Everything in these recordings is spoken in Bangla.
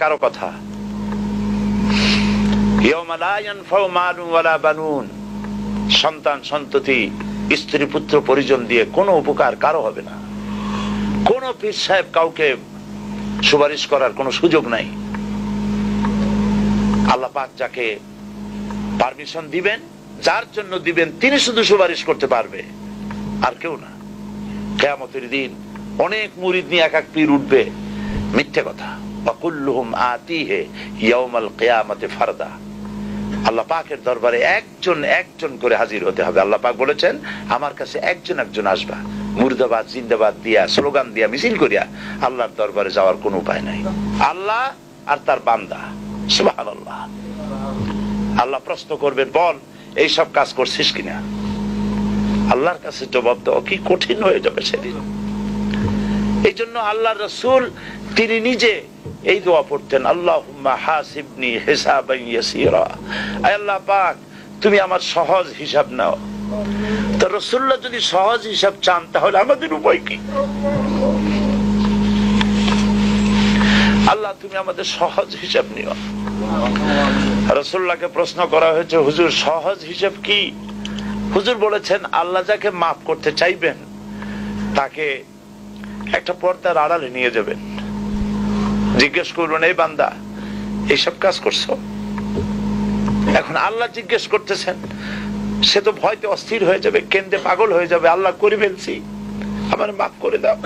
কারো কথা। ইয়াউমা লা ইয়ানফাউ মালুন ওয়ালা বানুন, সন্তান সন্ততি স্ত্রী পুত্র পরিজন দিয়ে কোনো উপকার কারো হবে না। কোন পীর সাহেব কাউকে সুপারিশ করার কোনো সুযোগ নাই। আল্লাহ পাক যাকে পারমিশন দিবেন, যার জন্য দিবেন, তিনি শুধু সুপারিশ করতে পারবে, আর কেউ না। কিয়ামতের দিন অনেক মুরিদ নিয়ে এক এক পীর উঠবে, মিথ্যে কথা। ওয়াকুল্লুহুম আতিহি ইয়াউমাল কিয়ামাতি ফারদা। আল্লাহ পাকের দরবারে একজন একজন করে হাজির হতে হবে। আল্লাহ পাক বলেছেন, আমার কাছে একজন একজন আসবা। মুর্দাবাদ জিন্দাবাদ দিয়া, স্লোগান দিয়া, মিছিল করিয়া আল্লাহর দরবারে যাওয়ার কোনো উপায় নাই। আল্লাহ আর তার বান্দা, সুবহানাল্লাহ। আল্লাহ প্রশ্ন করবেন, বল এইসব কাজ করছিস কিনা? আল্লাহর কাছে জবাব দেওয়া কি কঠিন হয়ে যাবে সেদিন। এই জন্য আল্লাহর রাসূল তিনি নিজে এই দোয়া পড়তেন, আল্লাহুম্মা হাসিবনি হিসাবান ইয়াসীরা। আয় আল্লাহ পাক, তুমি আমার সহজ হিসাব নাও। তো রাসূলুল্লাহ যদি সহজ হিসাব চান, তাহলে আমাদের উপায় কি? আল্লাহ তুমি আমাদের সহজ হিসাব নিও। রাসূলুল্লাহকে প্রশ্ন করা হয়েছে, হুজুর সহজ হিসাব কি? হুজুর বলেছেন, আল্লাহ যাকে মাফ করতে চাইবেন তাকে একটা পর্দার আড়ালে নিয়ে যাবেন। জিজ্ঞেস করবেন, এই বান্দা এইসব কাজ করছো? এখন আল্লাহ জিজ্ঞেস করতেছেন, সে তো ভয়তে অস্থির হয়ে যাবে, কেন্দে পাগল হয়ে যাবে। আল্লাহ করে ফেলছি, আমার মাফ করে দাও।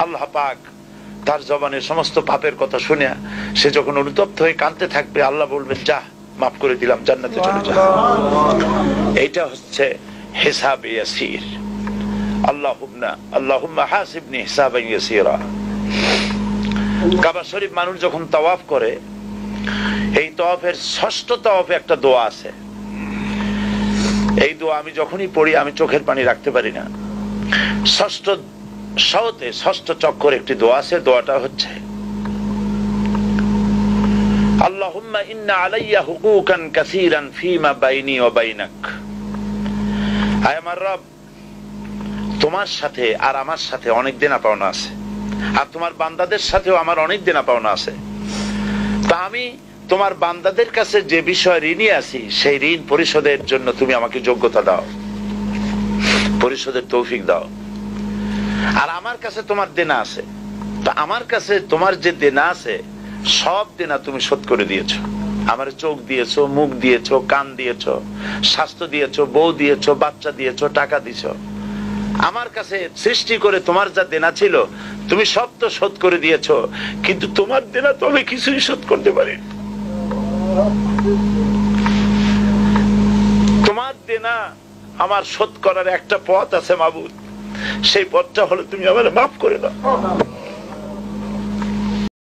আল্লাহ পাক তার জবানের সমস্ত পাপের কথা শুনে সে যখন অনুতপ্ত হয়ে কাঁদতে থাকবে, আল্লাহ বলবেন, যা মাফ করে দিলাম, জান্নাতে চলে যা। এইটা হচ্ছে হিসাব ইয়াসির। আল্লাহুম্মা হাসিবনি হিসাবান ইয়াসীরা। কাবা শরীফ মানুষ যখন তাওয়াফ করে, এই তাওয়াফের ষষ্ঠ তাওয়াফে একটা দোয়া আছে। এই দোয়া আমি যখনই পড়ি আমি চোখের পানি রাখতে পারি না। ষষ্ঠ শওতে, ষষ্ঠ চক্কর একটি দোয়া আছে। দোয়াটা হচ্ছে, আল্লাহুম্মা ইন্না আলাইয়া হুকুকান কাসীরান ফীমা বাইনি ওয়া বাইনাক। আয় আমার রব, তোমার সাথে আর আমার সাথে অনেক দেনা পাওনা আছে, আর তোমার বান্দাদের সাথেও আমার অনেক দেনা পাওনা আছে। তা আমি তোমার বান্দাদের কাছে যে বিষয় ঋণী আছি, সেই ঋণ পরিশোধের জন্য তুমি আমাকে যোগ্যতা দাও, পরিশোধের তৌফিক দাও। আর আমার কাছে তোমার দেনা আছে, তা আমার কাছে তোমার যে দেনা আছে সব দেনা তুমি শোধ করে দিয়েছো। আমার চোখ দিয়েছো, মুখ দিয়েছো, কান দিয়েছো, স্বাস্থ্য দিয়েছো, বউ দিয়েছো, বাচ্চা দিয়েছো, টাকা দিয়েছো। আমার কাছে সৃষ্টি করে তোমার যা দেনা ছিল তুমি সব তো শোধ করে দিয়েছো, কিন্তু তোমার দেনা তো আমি কিছুই শোধ করতে পারি। তোমার দেনা আমার শোধ করার একটা পথ আছে মাবুদ, সেই পথটা হলো তুমি আমার মাফ করে দাও।